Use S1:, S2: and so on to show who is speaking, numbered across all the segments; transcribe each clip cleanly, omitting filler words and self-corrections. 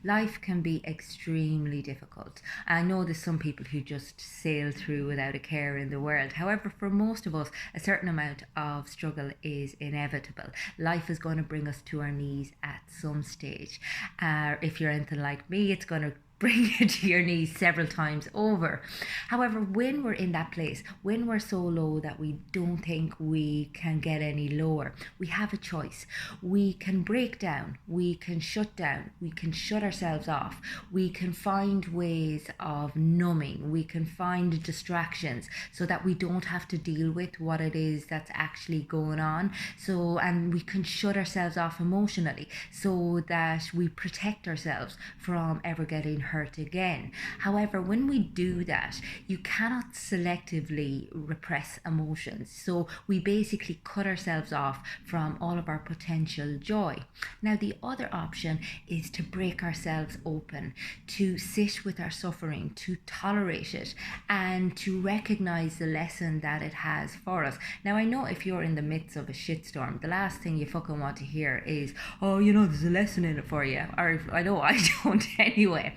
S1: Life can be extremely difficult. I know there's some people who just sail through without a care in the world. However, for most of us, a certain amount of struggle is inevitable. Life is going to bring us to our knees at some stage. If you're anything like me, it's going to bring you to your knees several times over. However, when we're in that place, when we're so low that we don't think we can get any lower, we have a choice. We can break down, we can shut down, we can shut ourselves off, we can find ways of numbing, we can find distractions so that we don't have to deal with what it is that's actually going on. And we can shut ourselves off emotionally so that we protect ourselves from ever getting hurt again. However, when we do that, you cannot selectively repress emotions. So we basically cut ourselves off from all of our potential joy. Now, the other option is to break ourselves open, to sit with our suffering, to tolerate it, and to recognize the lesson that it has for us. Now, I know if you're in the midst of a shitstorm, the last thing you fucking want to hear is, oh, there's a lesson in it for you. Or I know I don't anyway.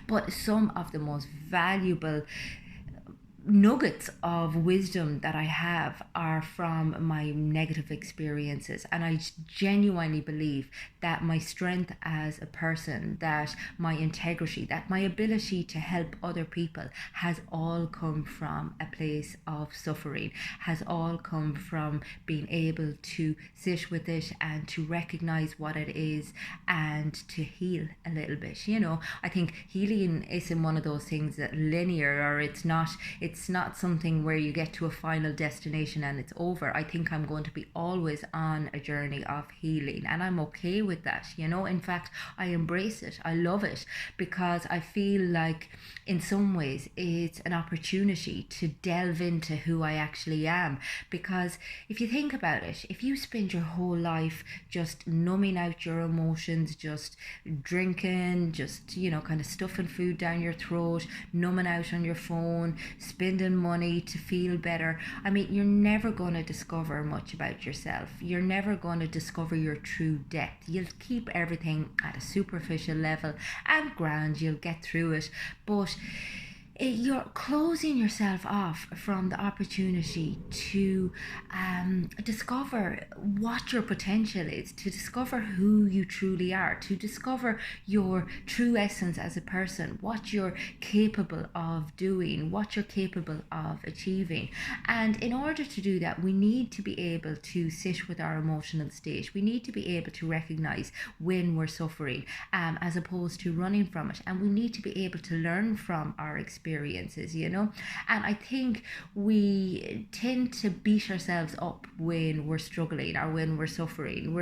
S1: But some of the most valuable nuggets of wisdom that I have are from my negative experiences, and I genuinely believe that my strength as a person, that my integrity, that my ability to help other people has all come from a place of suffering, has all come from being able to sit with it and to recognize what it is and to heal a little bit. I think healing isn't one of those things that linear, or it's not something where you get to a final destination and it's over. I think I'm going to be always on a journey of healing, and I'm okay with that. In fact, I embrace it. I love it, because I feel like in some ways it's an opportunity to delve into who I actually am. Because if you think about it, if you spend your whole life just numbing out your emotions, just drinking, just kind of stuffing food down your throat, numbing out on your phone, spending money to feel better, you're never going to discover much about yourself. You're never going to discover your true depth. You'll keep everything at a superficial level, and grand, you'll get through it, but you're closing yourself off from the opportunity to discover what your potential is, to discover who you truly are, to discover your true essence as a person, what you're capable of doing, what you're capable of achieving. And in order to do that, we need to be able to sit with our emotional state. We need to be able to recognize when we're suffering, as opposed to running from it. And we need to be able to learn from our experiences. And I think we tend to beat ourselves up when we're struggling or when we're suffering.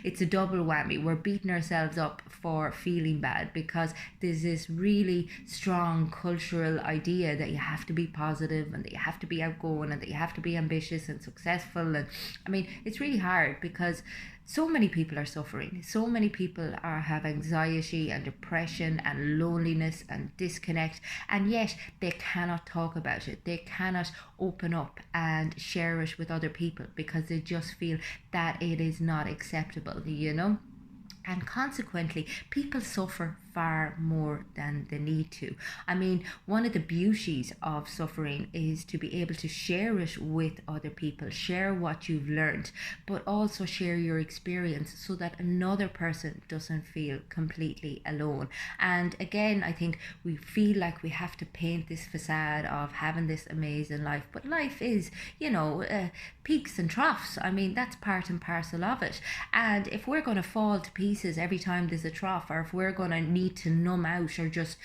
S1: It's a double whammy. We're beating ourselves up for feeling bad, because there's this really strong cultural idea that you have to be positive and that you have to be outgoing and that you have to be ambitious and successful. And it's really hard, because so many people are suffering. So many people have anxiety and depression and loneliness and disconnect, and yet they cannot talk about it. They cannot open up and share it with other people, because they just feel that it is not acceptable, And consequently, people suffer far more than they need to. One of the beauties of suffering is to be able to share it with other people, share what you've learned, but also share your experience so that another person doesn't feel completely alone. And again, I think we feel like we have to paint this facade of having this amazing life, but life is, peaks and troughs. That's part and parcel of it. And if we're going to fall to pieces every time there's a trough, or if we're going to need to numb out, or just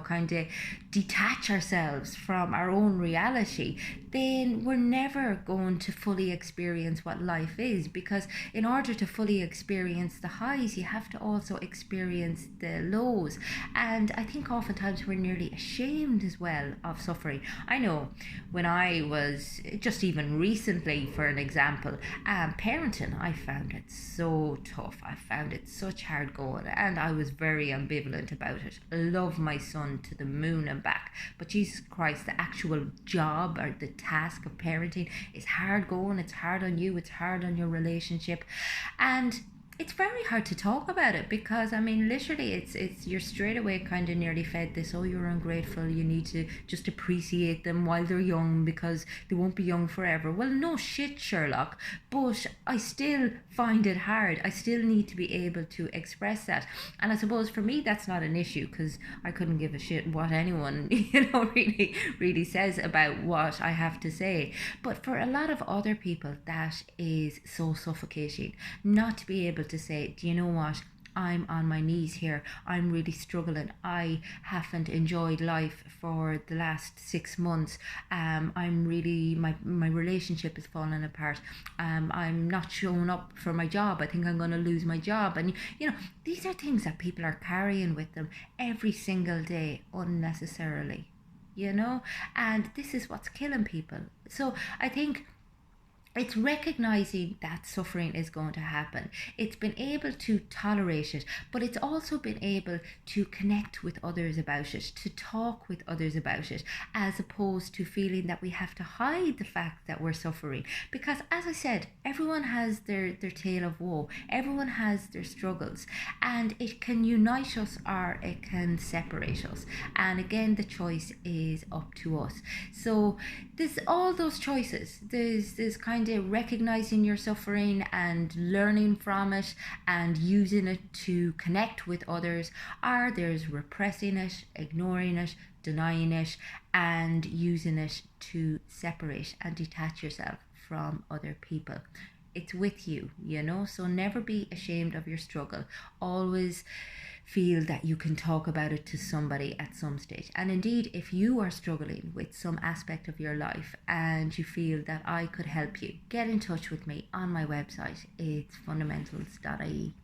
S1: kind of detach ourselves from our own reality, then we're never going to fully experience what life is. Because in order to fully experience the highs, you have to also experience the lows. And I think oftentimes we're nearly ashamed as well of suffering. I know when I was, just even recently for an example, parenting, I found it so tough. I found it such hard going, and I was very ambivalent about it. I love my son to the moon and back, but Jesus Christ, the actual job or the task of parenting is hard going. It's hard on you, it's hard on your relationship. And It's very hard to talk about it because I mean literally it's you're straight away kind of nearly fed this, oh you're ungrateful, you need to just appreciate them while they're young because they won't be young forever. Well, no shit, Sherlock, but I still find it hard. I still need to be able to express that. And I suppose for me that's not an issue because I couldn't give a shit what anyone really says about what I have to say. But for a lot of other people that is so suffocating, not to be able to say, do you know what? I'm on my knees here. I'm really struggling. I haven't enjoyed life for the last 6 months. I'm really my relationship is falling apart. I'm not showing up for my job. I think I'm going to lose my job. And these are things that people are carrying with them every single day unnecessarily. And this is what's killing people. So I think it's recognizing that suffering is going to happen. It's been able to tolerate it, but it's also been able to connect with others about it, to talk with others about it, as opposed to feeling that we have to hide the fact that we're suffering. Because as I said, everyone has their tale of woe, everyone has their struggles, and it can unite us or it can separate us. And again, the choice is up to us. So there's all those choices. There's kind of recognizing your suffering and learning from it and using it to connect with others, or there's repressing it, ignoring it, denying it, and using it to separate and detach yourself from other people. It's with you, so never be ashamed of your struggle. Always feel that you can talk about it to somebody at some stage. And indeed, if you are struggling with some aspect of your life and you feel that I could help you, get in touch with me on my website. It's fundamentals.ie.